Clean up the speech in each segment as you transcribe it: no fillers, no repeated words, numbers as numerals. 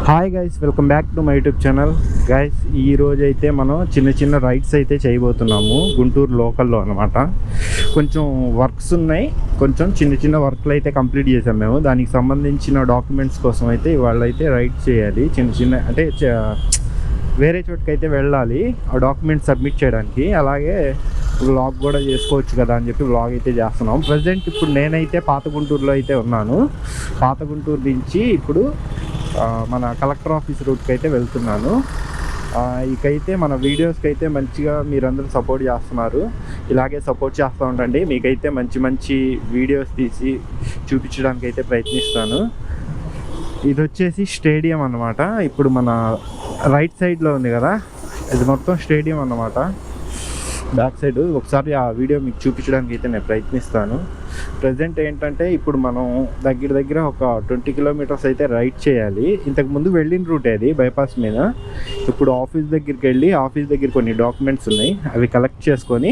Hi guys, welcome back to my YouTube channel. Guys, ఈ రోజు అయితే మనం చిన్న రైడ్స్ అయితే చేయబోతున్నాము గుంటూరు లోకల్లో అనమాట. కొంచెం వర్క్స్ ఉన్నాయి, కొంచెం చిన్న వర్క్లు అయితే కంప్లీట్ చేసాం మేము. దానికి సంబంధించిన డాక్యుమెంట్స్ కోసం అయితే ఇవాళ అయితే రైడ్స్ చేయాలి. చిన్న అంటే వేరే చోటుకి అయితే వెళ్ళాలి ఆ డాక్యుమెంట్స్ సబ్మిట్ చేయడానికి. అలాగే వ్లాగ్ కూడా చేసుకోవచ్చు కదా అని చెప్పి వ్లాగ్ అయితే చేస్తున్నాం. ప్రజెంట్ ఇప్పుడు నేనైతే పాత గుంటూరులో అయితే ఉన్నాను. పాత గుంటూరు నుంచి ఇప్పుడు మన కలెక్టర్ ఆఫీస్ రూట్కి అయితే వెళ్తున్నాను. ఇకైతే మన వీడియోస్కి అయితే మంచిగా మీరందరూ సపోర్ట్ చేస్తున్నారు. ఇలాగే సపోర్ట్ చేస్తూ ఉండండి. మీకైతే మంచి వీడియోస్ తీసి చూపించడానికి అయితే ప్రయత్నిస్తాను. ఇది వచ్చేసి స్టేడియం అన్నమాట. ఇప్పుడు మన రైట్ సైడ్లో ఉంది కదా, ఇది మొత్తం స్టేడియం అన్నమాట. బ్యాక్ సైడ్ ఒకసారి ఆ వీడియో మీకు చూపించడానికి అయితే నేను ప్రయత్నిస్తాను. ప్రజెంట్ ఏంటంటే ఇప్పుడు మనం దగ్గర ఒక 20 కిలోమీటర్స్ అయితే రైడ్ చేయాలి. ఇంతకుముందు వెళ్ళిన రూట్ అది బైపాస్ మీద. ఇప్పుడు ఆఫీస్ దగ్గరికి వెళ్ళి ఆఫీస్ దగ్గర కొన్ని డాక్యుమెంట్స్ ఉన్నాయి, అవి కలెక్ట్ చేసుకొని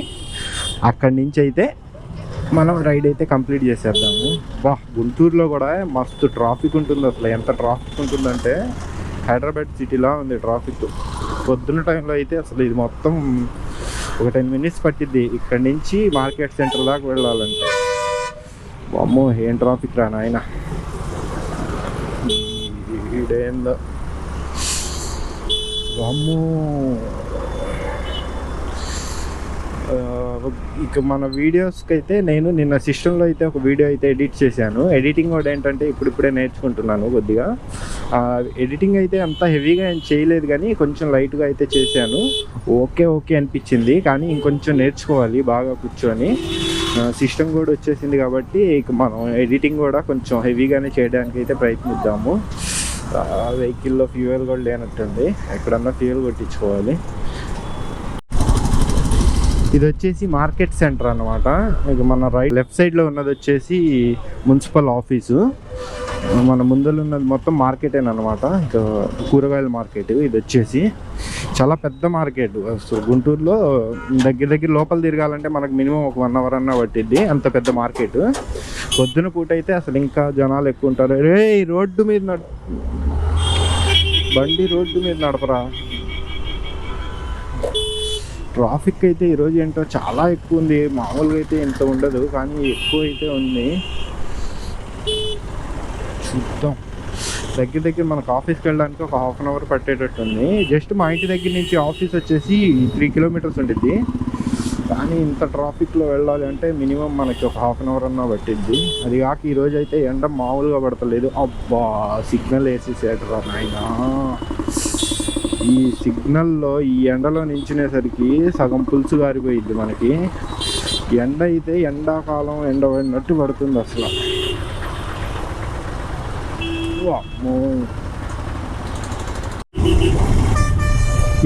అక్కడి నుంచి అయితే మనం రైడ్ అయితే కంప్లీట్ చేసేద్దాము. గుంటూరులో కూడా మస్తు ట్రాఫిక్ ఉంటుంది. అసలు ఎంత ట్రాఫిక్ ఉంటుందంటే హైదరాబాద్ సిటీలా ఉంది ట్రాఫిక్. పొద్దున్న టైంలో అయితే అసలు ఇది మొత్తం ఒక 10 మినిట్స్ పట్టిద్ది ఇక్కడి నుంచి మార్కెట్ సెంటర్ దాకా వెళ్ళాలంటే. అమ్మో, ఏం ట్రాఫిక్ రా నాయన. ఈడేందో అమ్మో. ఇక మన వీడియోస్కి అయితే నేను నిన్న సిస్టంలో అయితే ఒక వీడియో అయితే ఎడిట్ చేశాను. ఎడిటింగ్ కూడా ఏంటంటే ఇప్పుడిప్పుడే నేర్చుకుంటున్నాను కొద్దిగా. ఎడిటింగ్ అయితే అంత హెవీగా ఏం చేయలేదు, కానీ కొంచెం లైట్గా అయితే చేశాను. ఓకే అనిపించింది, కానీ ఇంకొంచెం నేర్చుకోవాలి బాగా కూర్చొని. సిస్టమ్ కూడా వచ్చేసింది కాబట్టి ఇక మనం ఎడిటింగ్ కూడా కొంచెం హెవీగానే చేయడానికి అయితే ప్రయత్నిద్దాము. వెహికల్లో ఫ్యూయల్ కూడా లేనట్టుంది, ఎక్కడన్నా ఫ్యూయల్ కొట్టించుకోవాలి. ఇది వచ్చేసి మార్కెట్ సెంటర్ అన్నమాట. ఇక మన లెఫ్ట్ సైడ్లో ఉన్నది వచ్చేసి మున్సిపల్ ఆఫీసు. మన ముందర ఉన్నది మొత్తం మార్కెటేనమాట. ఇక కూరగాయల మార్కెట్ ఇది వచ్చేసి చాలా పెద్ద మార్కెట్. గుంటూరులో దగ్గర లోపల తిరగాలంటే మనకు మినిమం ఒక 1 అవర్ అన్నా పట్టిద్ది, అంత పెద్ద మార్కెట్. పొద్దున పూట అయితే అసలు ఇంకా జనాలు ఎక్కువ ఉంటారు. రోడ్డు మీద బండి రోడ్డు మీద నడపరా. ట్రాఫిక్ అయితే ఈరోజు ఏంటో చాలా ఎక్కువ ఉంది. మామూలుగా అయితే ఇంత ఉండదు, కానీ ఎక్కువ అయితే ఉంది. చూద్దాం. దగ్గర మనకు ఆఫీస్కి వెళ్ళడానికి ఒక 1/2 అవర్ పట్టేటట్టు ఉంది. జస్ట్ మా ఇంటి దగ్గర నుంచి ఆఫీస్ వచ్చేసి 3 కిలోమీటర్స్ ఉంటుంది, కానీ ఇంత ట్రాఫిక్లో వెళ్ళాలి అంటే మినిమం మనకి ఒక 1/2 అవర్ అన్నా పట్టిద్ది. అది కాక ఈరోజు అయితే ఎండ మామూలుగా పడతలేదు. అబ్బా, సిగ్నల్ వేసేసాడు నాయన. ఈ సిగ్నల్లో ఈ ఎండలో నించునేసరికి సగం పులుసు గారిపోయిద్ది మనకి. ఎండ అయితే ఎండాకాలం ఎండ పడినట్టు పడుతుంది అసలు.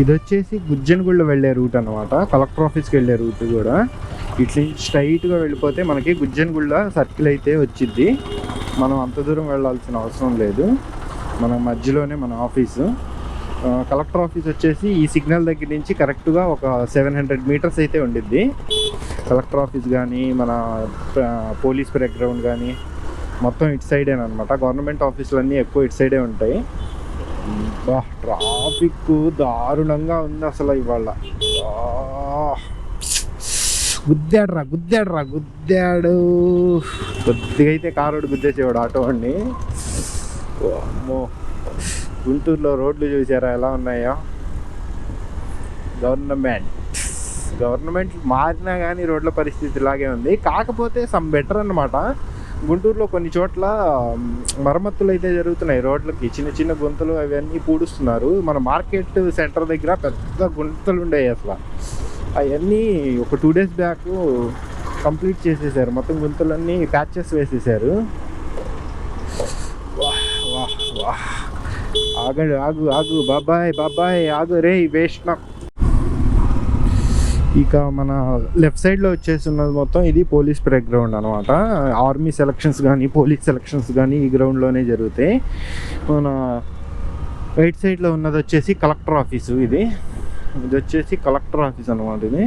ఇది వచ్చేసి గుజ్జనగూడ వెళ్ళే రూట్ అనమాట. కలెక్టర్ ఆఫీస్కి వెళ్ళే రూట్ కూడా ఇట్లా స్ట్రైట్గా వెళ్ళిపోతే మనకి గుజ్జనగూడ సర్కిల్ అయితే వచ్చిద్ది. మనం అంత దూరం వెళ్ళాల్సిన అవసరం లేదు, మన మధ్యలోనే మన ఆఫీసు. కలెక్టర్ ఆఫీస్ వచ్చేసి ఈ సిగ్నల్ దగ్గర నుంచి కరెక్ట్గా ఒక 700 మీటర్స్ అయితే ఉండిద్ది. కలెక్టర్ ఆఫీస్ కానీ మన పోలీస్ పరేడ్ గ్రౌండ్ కానీ మొత్తం ఇటు సైడేనమాట. గవర్నమెంట్ ఆఫీసులన్నీ ఎక్కువ ఇటు సైడే ఉంటాయి. ట్రాఫిక్ దారుణంగా ఉంది అసలు ఇవాళ. గుద్దాడు కొద్దిగా అయితే కారోడు గుద్దేసేవాడు ఆటో అండి. అమ్మో, గుంటూరులో రోడ్లు చూసారా ఎలా ఉన్నాయో. గవర్నమెంట్ మారినా కానీ రోడ్ల పరిస్థితి ఇలాగే ఉంది. కాకపోతే సమ్ బెటర్ అన్నమాట. గుంటూరులో కొన్ని చోట్ల మరమ్మతులు అయితే జరుగుతున్నాయి. రోడ్లకి చిన్న గుంతలు అవన్నీ పూడుస్తున్నారు. మన మార్కెట్ సెంటర్ దగ్గర పెద్ద గుంతలు ఉండేవి అసలు. అవన్నీ ఒక 2 డేస్ బ్యాక్ కంప్లీట్ చేసేసారు. మొత్తం గుంతలన్నీ ప్యాచెస్ వేసేసారు. ఆగు బాబాయ్ ఆగు రే వేస్ట్. ఇక మన లెఫ్ట్ సైడ్లో వచ్చేస్తున్నది మొత్తం ఇది పోలీస్ పరేడ్ గ్రౌండ్ అనమాట. ఆర్మీ సెలక్షన్స్ కానీ పోలీస్ సెలక్షన్స్ కానీ ఈ గ్రౌండ్లోనే జరుగుతాయి. మన రైట్ సైడ్లో ఉన్నది వచ్చేసి కలెక్టర్ ఆఫీసు. ఇది వచ్చేసి కలెక్టర్ ఆఫీస్ అనమాట. ఇది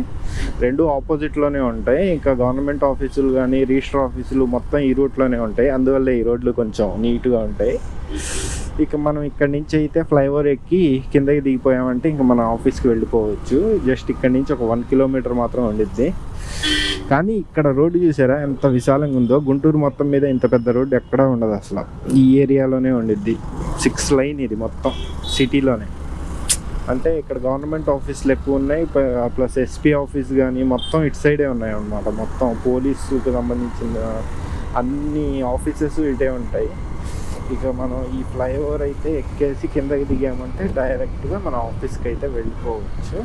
రెండు ఆపోజిట్లోనే ఉంటాయి. ఇంకా గవర్నమెంట్ ఆఫీసులు కానీ రిజిస్టర్ ఆఫీసులు మొత్తం ఈ రూట్లోనే ఉంటాయి. అందువల్ల ఈ రోడ్లు కొంచెం నీట్గా ఉంటాయి. ఇక మనం ఇక్కడ నుంచి అయితే ఫ్లైఓవర్ ఎక్కి కిందకి దిగిపోయామంటే ఇంకా మన ఆఫీస్కి వెళ్ళిపోవచ్చు. జస్ట్ ఇక్కడ నుంచి ఒక 1 కిలోమీటర్ మాత్రం ఉండిద్ది. కానీ ఇక్కడ రోడ్డు చూసారా ఎంత విశాలంగా ఉందో. గుంటూరు మొత్తం మీద ఇంత పెద్ద రోడ్డు ఎక్కడా ఉండదు అసలు. ఈ ఏరియాలోనే ఉండిద్ది. 6 లైన్ ఇది మొత్తం సిటీలోనే. అంటే ఇక్కడ గవర్నమెంట్ ఆఫీసులు ఎక్కువ ఉన్నాయి, ప్లస్ ఎస్పీ ఆఫీస్ కానీ మొత్తం ఇటు సైడే ఉన్నాయి అన్నమాట. మొత్తం పోలీసుకు సంబంధించిన అన్ని ఆఫీసెస్ ఇటే ఉంటాయి. ఇక మనం ఈ ఫ్లైఓవర్ అయితే ఎక్కేసి కిందకి దిగామంటే డైరెక్ట్గా మన ఆఫీస్కి అయితే వెళ్ళిపోవచ్చు.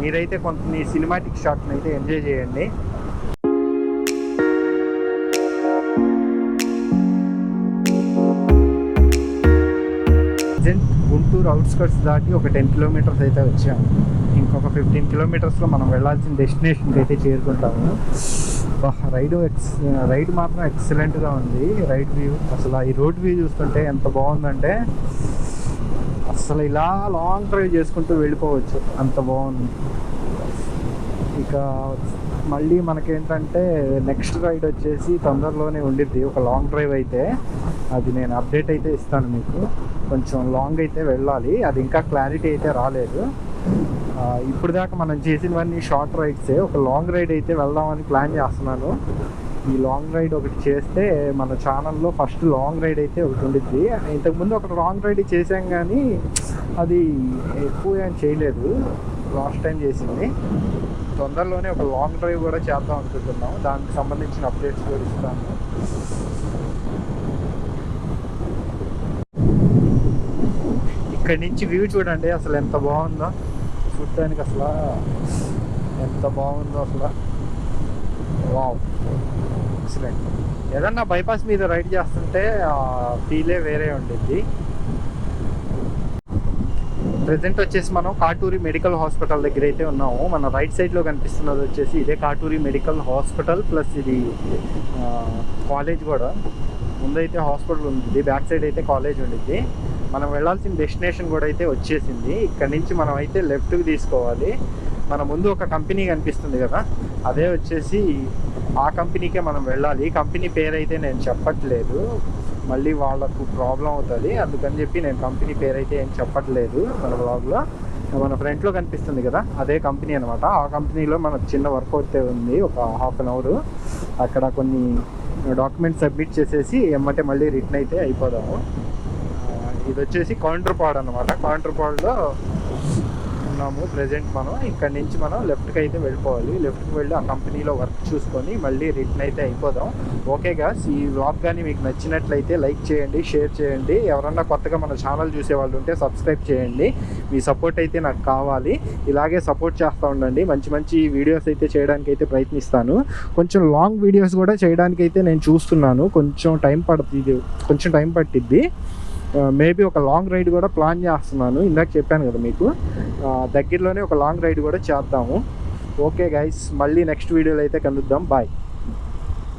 మీరైతే కొంత సినిమాటిక్ షాట్ని అయితే ఎంజాయ్ చేయండి. గుంటూరు అవుట్స్కట్స్ దాటి ఒక 10 కిలోమీటర్స్ అయితే వచ్చాము. ఇంకొక 15 కిలోమీటర్స్లో మనం వెళ్ళాల్సిన డెస్టినేషన్కి అయితే చేరుకుంటాము. రైడ్ మాత్రం ఎక్సలెంట్గా ఉంది. రైడ్ వ్యూ అసలు ఈ రోడ్ వ్యూ చూస్తుంటే ఎంత బాగుందంటే అసలు ఇలా లాంగ్ డ్రైవ్ చేసుకుంటూ వెళ్ళిపోవచ్చు, అంత బాగుంది. ఇక మళ్ళీ మనకేంటంటే నెక్స్ట్ రైడ్ వచ్చేసి తొందరలోనే ఉండిద్ది ఒక లాంగ్ డ్రైవ్ అయితే. అది నేను అప్డేట్ అయితే ఇస్తాను మీకు. కొంచెం లాంగ్ అయితే వెళ్ళాలి, అది ఇంకా క్లారిటీ అయితే రాలేదు. ఇప్పుడు దాకా మనం చేసినవన్నీ షార్ట్ రైడ్సే. ఒక లాంగ్ రైడ్ అయితే వెళ్దామని ప్లాన్ చేస్తున్నాను. ఈ లాంగ్ రైడ్ ఒకటి చేస్తే మన ఛానల్లో ఫస్ట్ లాంగ్ రైడ్ అయితే ఒకటి ఉండిద్ది. ఇంతకుముందు ఒక లాంగ్ రైడ్ చేసాం కానీ అది ఎక్కువ ఏం చేయలేదు, లాస్ట్ టైం చేసింది. తొందరలోనే ఒక లాంగ్ డ్రైవ్ కూడా చేద్దాం అనుకుంటున్నాం. దానికి సంబంధించిన అప్డేట్స్ కూడా ఇస్తాను. ఇక్కడి నుంచి వ్యూ చూడండి అసలు ఎంత బాగుందో. చూడడానికి అసలు ఎంత బాగుందో అసలు. Wow, excellent. ఏదన్నా బైపాస్ మీద రైడ్ చేస్తుంటే ఫీలే వేరే ఉండిద్ది. ప్రెజెంట్ వచ్చేసి మనం కాటూరి మెడికల్ హాస్పిటల్ దగ్గర అయితే ఉన్నాము. మన రైట్ సైడ్లో కనిపిస్తున్నది వచ్చేసి ఇదే కాటూరి మెడికల్ హాస్పిటల్, ప్లస్ ఇది కాలేజ్ కూడా. ముందైతే హాస్పిటల్ ఉంది, బ్యాక్ సైడ్ అయితే కాలేజ్ ఉండిద్ది. మనం వెళ్ళాల్సిన డెస్టినేషన్ కూడా అయితే వచ్చేసింది. ఇక్కడ నుంచి మనం అయితే లెఫ్ట్కి తీసుకోవాలి. మన ముందు ఒక కంపెనీ కనిపిస్తుంది కదా, అదే వచ్చేసి ఆ కంపెనీకే మనం వెళ్ళాలి. కంపెనీ పేరు అయితే నేను చెప్పట్లేదు, మళ్ళీ వాళ్ళకు ప్రాబ్లం అవుతుంది. అందుకని చెప్పి నేను కంపెనీ పేరు అయితే ఏం చెప్పట్లేదు మన బ్లాగ్లో. మన ఫ్రంట్లో కనిపిస్తుంది కదా, అదే కంపెనీ అనమాట. ఆ కంపెనీలో మనకు చిన్న వర్క్ అయితే ఉంది, ఒక హాఫ్ అన్ అవర్. అక్కడ కొన్ని డాక్యుమెంట్స్ సబ్మిట్ చేసేసి ఏమంటే మళ్ళీ రిటర్న్ అయితే అయిపోదాము. ఇది వచ్చేసి కౌంటర్ పాడ్ అనమాట. కౌంటర్ పాడ్లో ఉన్నాము ప్రజెంట్ మనం. ఇక్కడ నుంచి మనం లెఫ్ట్కి అయితే వెళ్ళిపోవాలి. లెఫ్ట్కి వెళ్ళి ఆ కంపెనీలో వర్క్ చూసుకొని మళ్ళీ రిటర్న్ అయితే అయిపోదాం. ఓకే గాయ్స్, ఈ వ్లాగ్ కానీ మీకు నచ్చినట్లయితే లైక్ చేయండి, షేర్ చేయండి. ఎవరన్నా కొత్తగా మన ఛానల్ చూసేవాళ్ళు ఉంటే సబ్స్క్రైబ్ చేయండి. మీ సపోర్ట్ అయితే నాకు కావాలి. ఇలాగే సపోర్ట్ చేస్తూ ఉండండి. మంచి మంచి వీడియోస్ అయితే చేయడానికి అయితే ప్రయత్నిస్తాను. కొంచెం లాంగ్ వీడియోస్ కూడా చేయడానికి అయితే నేను చూస్తున్నాను. కొంచెం టైం పట్టిద్ది. మేబీ ఒక లాంగ్ రైడ్ కూడా ప్లాన్ చేస్తున్నాను. ఇందాక చెప్పాను కదా మీకు, దగ్గరలోనే ఒక లాంగ్ రైడ్ కూడా చేద్దాము. ఓకే గైస్, మళ్ళీ నెక్స్ట్ వీడియోలో అయితే కలుద్దాం. బాయ్.